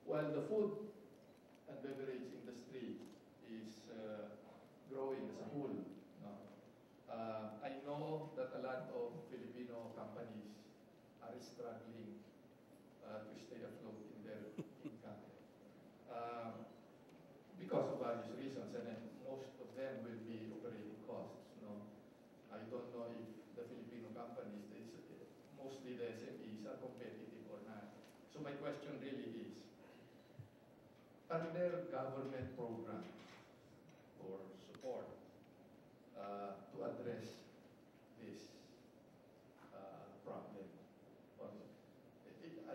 while the food and beverage industry is growing as a whole, no? I know that a lot of Filipino companies are struggling to stay afloat in their income because of various reasons, and then most of them will be operating costs. No, I don't know if the Filipino companies, mostly the SMEs, are competitive or not. So my question really is, are there government programs or support to address this problem?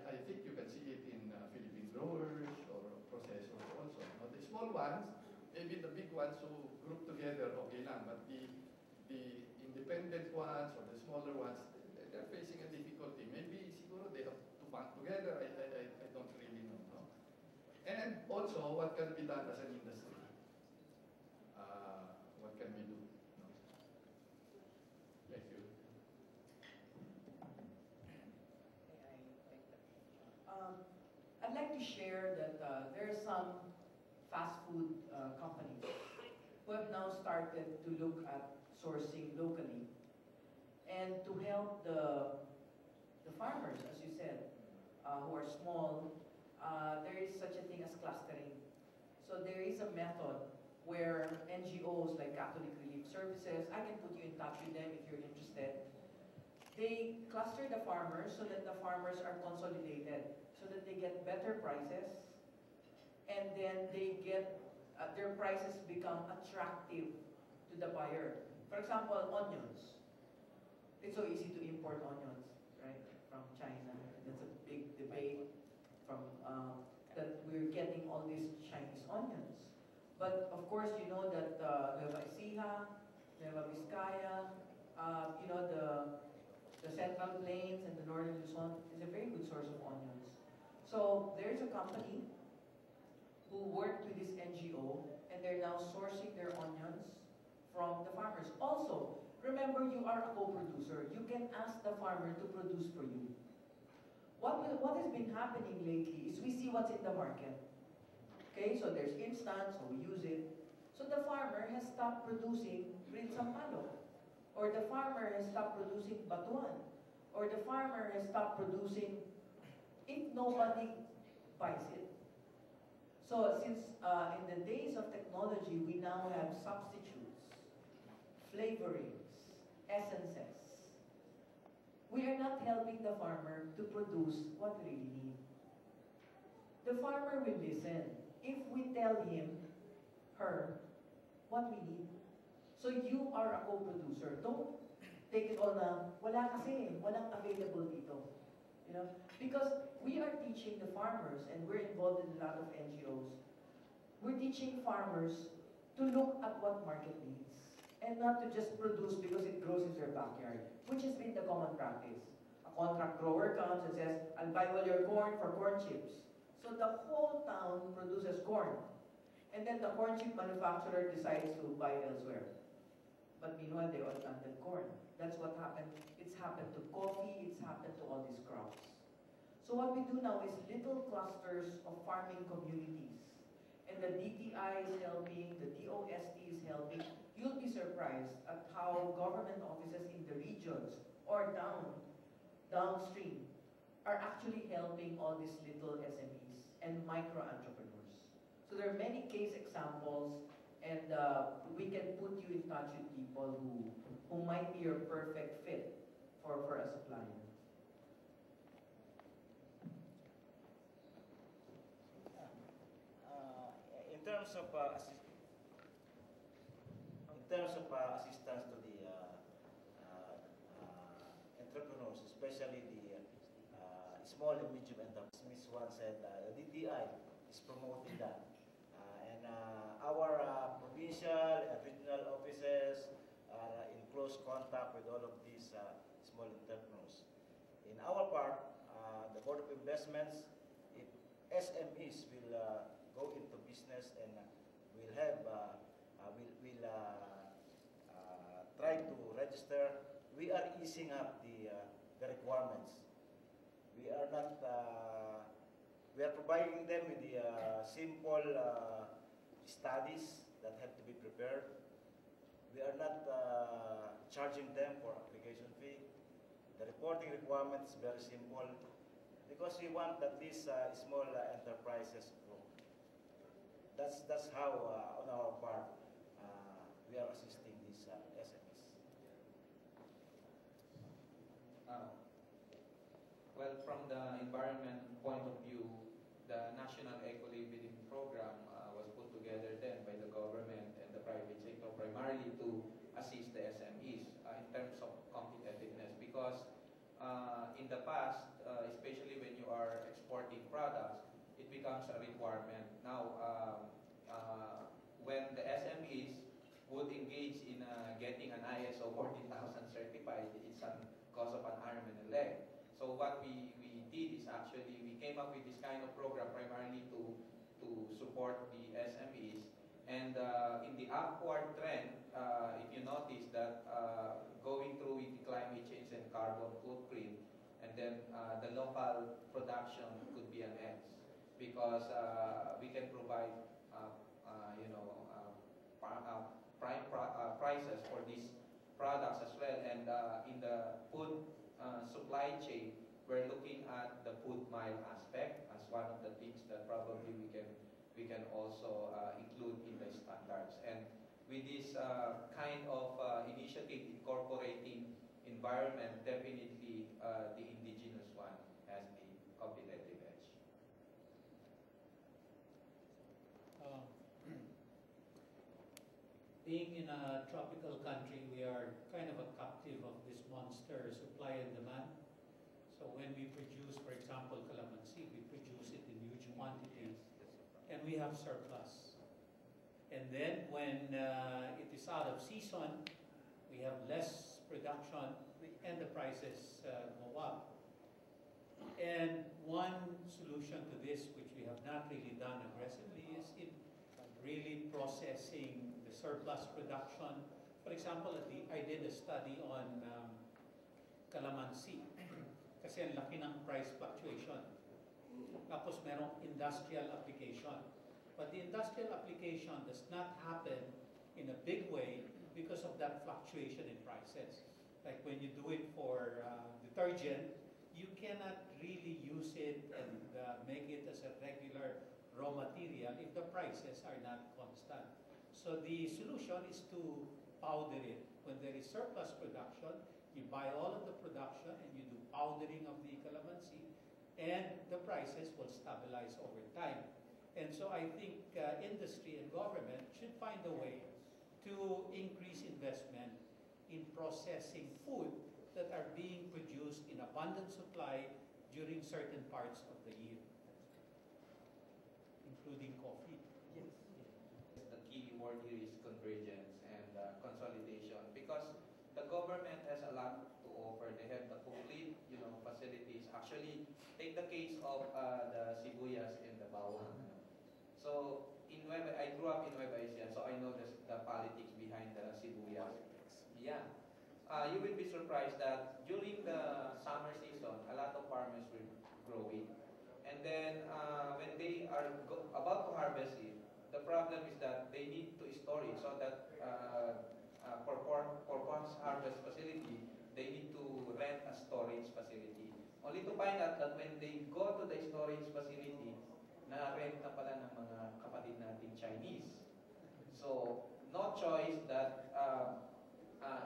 I think you can see it in Philippine growers or processors also. Not the small ones, maybe the big ones who group together, okay lang, but the independent ones or the smaller ones, they're facing a difficulty. Maybe siguro they have to band together, I don't really know. No? And also, what can be done as an industry? What can we do? No? Thank you. I'd like to share that there are some fast food companies who have now started to look at sourcing locally and to help the farmers, as you said, who are small. There is such a thing as clustering. So there is a method where NGOs like Catholic Relief Services, I can put you in touch with them if you're interested. They cluster the farmers so that the farmers are consolidated, so that they get better prices, and then they get, their prices become attractive to the buyer. For example, onions. It's so easy to import onions, right, from China. That's a big debate from that we're getting all these Chinese onions. But of course, you know that Nueva Ecija, Nueva Vizcaya, you know, the Central Plains and the Northern Luzon is a very good source of onions. So there's a company who worked with this NGO, and they're now sourcing their onions from the farmers. Also, remember, you are a co-producer. You can ask the farmer to produce for you. What has been happening lately is we see what's in the market. Okay, so there's instant, so we use it. So the farmer has stopped producing Rinsampalo, or the farmer has stopped producing Batuan, or the farmer has stopped producing if nobody buys it. So since in the days of technology, we now have substitutes, flavorings, essences. We are not helping the farmer to produce what we really need. The farmer will listen if we tell him, her, what we need. So you are a co-producer. Don't take it all na, wala kasi, walang available dito. You know? Because we are teaching the farmers, and we're involved in a lot of NGOs, we're teaching farmers to look at what market needs, and not to just produce because it grows in their backyard, which has been the common practice. A contract grower comes and says, I'll buy all your corn for corn chips. So the whole town produces corn. And then the corn chip manufacturer decides to buy elsewhere. But meanwhile, they all planted corn. That's what happened. It's happened to coffee, it's happened to all these crops. So what we do now is little clusters of farming communities. And the DTI is helping, the DOST is helping. You'll be surprised at how government offices in the regions or downstream are actually helping all these little SMEs and micro-entrepreneurs. So there are many case examples, and we can put you in touch with people who might be your perfect fit for a supplier. In terms of assistance to the entrepreneurs, especially the small and medium enterprises, Ms. Wan said the DTI is promoting that. And our provincial and regional offices are in close contact with all of these small entrepreneurs. In our part, the Board of Investments, if SMEs will go into business and will have, try to register, we are easing up the requirements. We are not We are providing them with the simple studies that have to be prepared. We are not charging them for application fee. The reporting requirement is very simple because we want that these small enterprises grow. That's how on our part we are assisting these SMEs. Well, from the environment point of view, the National Eco-Living Program was put together then by the government and the private sector primarily to assist the SMEs in terms of competitiveness, because in the past, especially when you are exporting products, it becomes a requirement. Now, when the SMEs would engage in getting an ISO 14,000 certified, it's a cause of an arm and a leg. So what we did is actually we came up with this kind of program primarily to support the SMEs. And in the upward trend, if you notice that going through with the climate change and carbon footprint, and then the local production could be an edge, because we can provide prime prices for these products as well. And in the food supply chain, we're looking at the food mile aspect as one of the things that probably we can also include in the standards. And with this kind of initiative incorporating environment, definitely the indigenous one has the competitive edge. Being in a tropical country, we are kind of a captive of this monster supply and demand. So when we produce, for example, calamansi, we produce it in huge quantities, and we have surplus. And then when it is out of season, we have less production, and the prices go up. And one solution to this, which we have not really done aggressively, is in really processing the surplus production. For example, I did a study on calamansi kasi ang laki ng price fluctuation. Tapos merong industrial application. But the industrial application does not happen in a big way because of that fluctuation in prices. Like when you do it for detergent, you cannot really use it and make it as a regular raw material if the prices are not constant. So the solution is to powder it. When there is surplus production, you buy all of the production and you do powdering of the calamansi, and the prices will stabilize over time. And so I think industry and government should find a way to increase investment in processing food that are being produced in abundant supply during certain parts of the year, including coffee. Yes. The key word here is convergence and consolidation, because the government has a lot to offer. They have the complete, facilities. Actually, take the case of the sibuyas and the bawang. So I grew up in Nueva Ecija, so I know the politics behind the sibuyas. Yeah. You will be surprised that during the summer season, a lot of farmers will grow it. And then when they are about to harvest it, the problem is that they need to store it, so that for post-harvest facility, they need to rent a storage facility. Only to find out that when they go to the storage facility, na-rent na pala ng mga kapatid natin Chinese. So, no choice that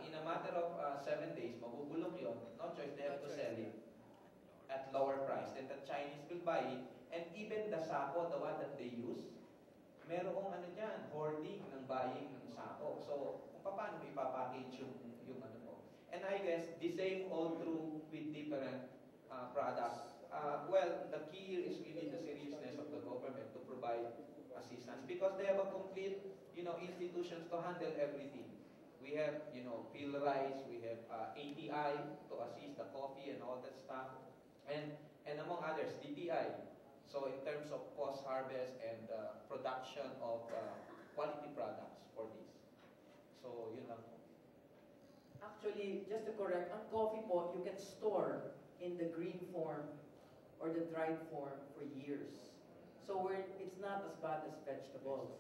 in a matter of 7 days, mabubulok yun. No choice, they have to sell it at lower price. Then the Chinese will buy it. And even the sako, the one that they use, merong hoarding ng buying ng sako. So, kung paano mo ipapackage yung ano po. And I guess the same all true with different products. Well, the key here is really the seriousness of the government to provide assistance, because they have a complete, institutions to handle everything. We have, Peel Rice, we have ATI to assist the coffee and all that stuff, and among others, DTI. So in terms of post-harvest and production of quality products for this. So yun lang. Actually, just to correct, ang coffee po, you can store in the green form or the dried form for years. So it's not as bad as vegetables.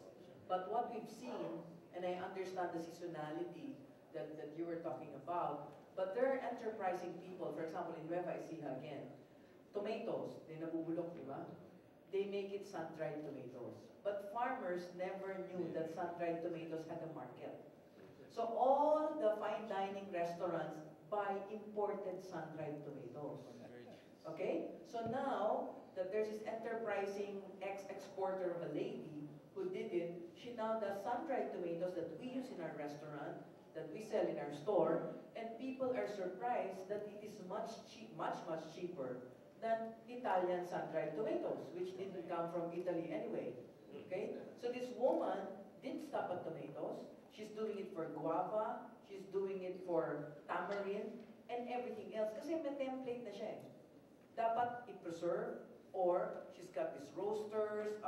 But what we've seen, and I understand the seasonality that you were talking about, but there are enterprising people, for example, in Nueva Ecija again, tomatoes, they nabubulok, di ba? They make it sun-dried tomatoes. But farmers never knew that sun-dried tomatoes had a market. So all the fine dining restaurants buy imported sun-dried tomatoes. Okay? So now that there's this enterprising ex-exporter of a lady who did it, she now does sun-dried tomatoes that we use in our restaurant, that we sell in our store, and people are surprised that it is much cheaper than Italian sun-dried tomatoes, which didn't come from Italy anyway. Okay? So this woman didn't stop at tomatoes. She's doing it for guava, she's doing it for tamarind, and everything else. Kasi may template na siya. Dapat i-preserve, or she's got these roasters,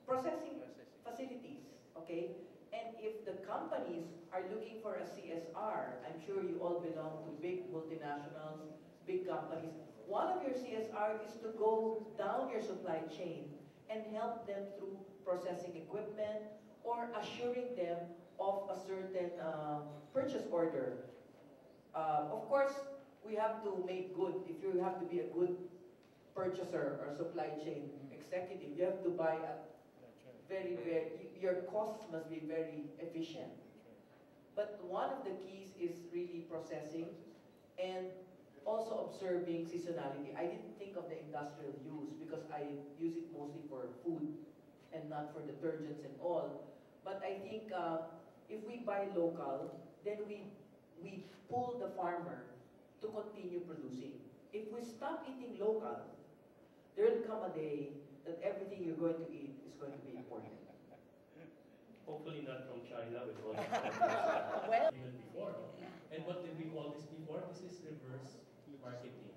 processing facilities. Okay? And if the companies are looking for a CSR, I'm sure you all belong to big multinationals, big companies. One of your CSR is to go down your supply chain and help them through processing equipment or assuring them of a certain purchase order. Of course, we have to make good. If you have to be a good purchaser or supply chain executive, you have to buy a your costs must be very efficient. But one of the keys is really processing and also observing seasonality. I didn't think of the industrial use because I use it mostly for food and not for detergents and all. But I think if we buy local, then we pull the farmer to continue producing. If we stop eating local, there will come a day that everything you're going to eat is going to be imported. Hopefully not from China with all the Well, even before. And what did we call this before? This is reverse marketing.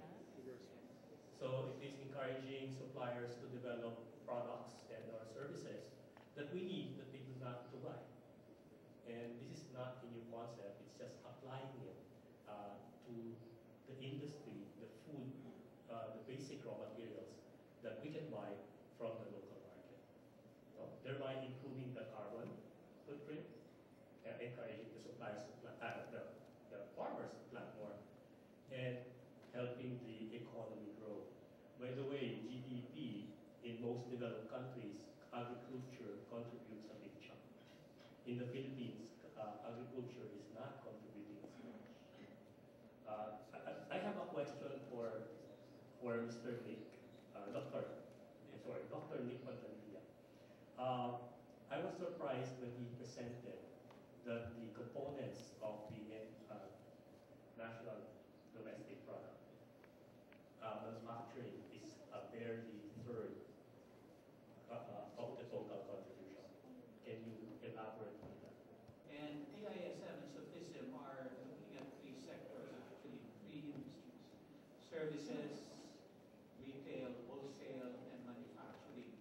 So it is encouraging suppliers to develop products and or services that we need that they do not to buy. And this is not a new concept, it's just applying it to the industry, the food, the basic raw materials that we can buy from the local market. So, thereby improving the carbon footprint, encouraging the suppliers to plant, the farmers to plant more, and helping the economy grow. By the way, GDP in most developed countries, agriculture contributes a big chunk. In the Philippines, agriculture is not contributing as much. I have a question for Mr. Nick, Dr. Nick Mantanilla. I was surprised when he presented that the components of the national domestic product manufacturing is a barely third of the total contribution. Can you elaborate on that? And PISM and PISM are looking at three sectors, actually, three industries: services, retail, wholesale, and manufacturing.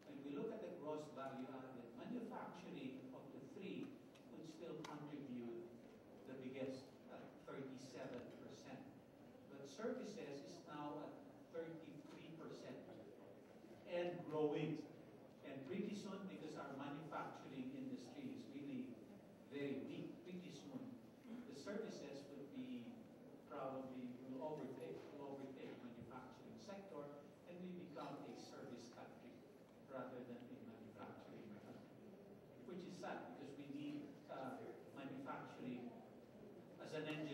When we look at the gross value added, manufacturing of the three would still contribute the biggest at 37%. But services is now at 33% and growing. And pretty soon, because our manufacturing industry is really very weak, pretty soon the services will be will overtake manufacturing sector, and we become a service country rather than a manufacturing country, which is sad because we need manufacturing as an engine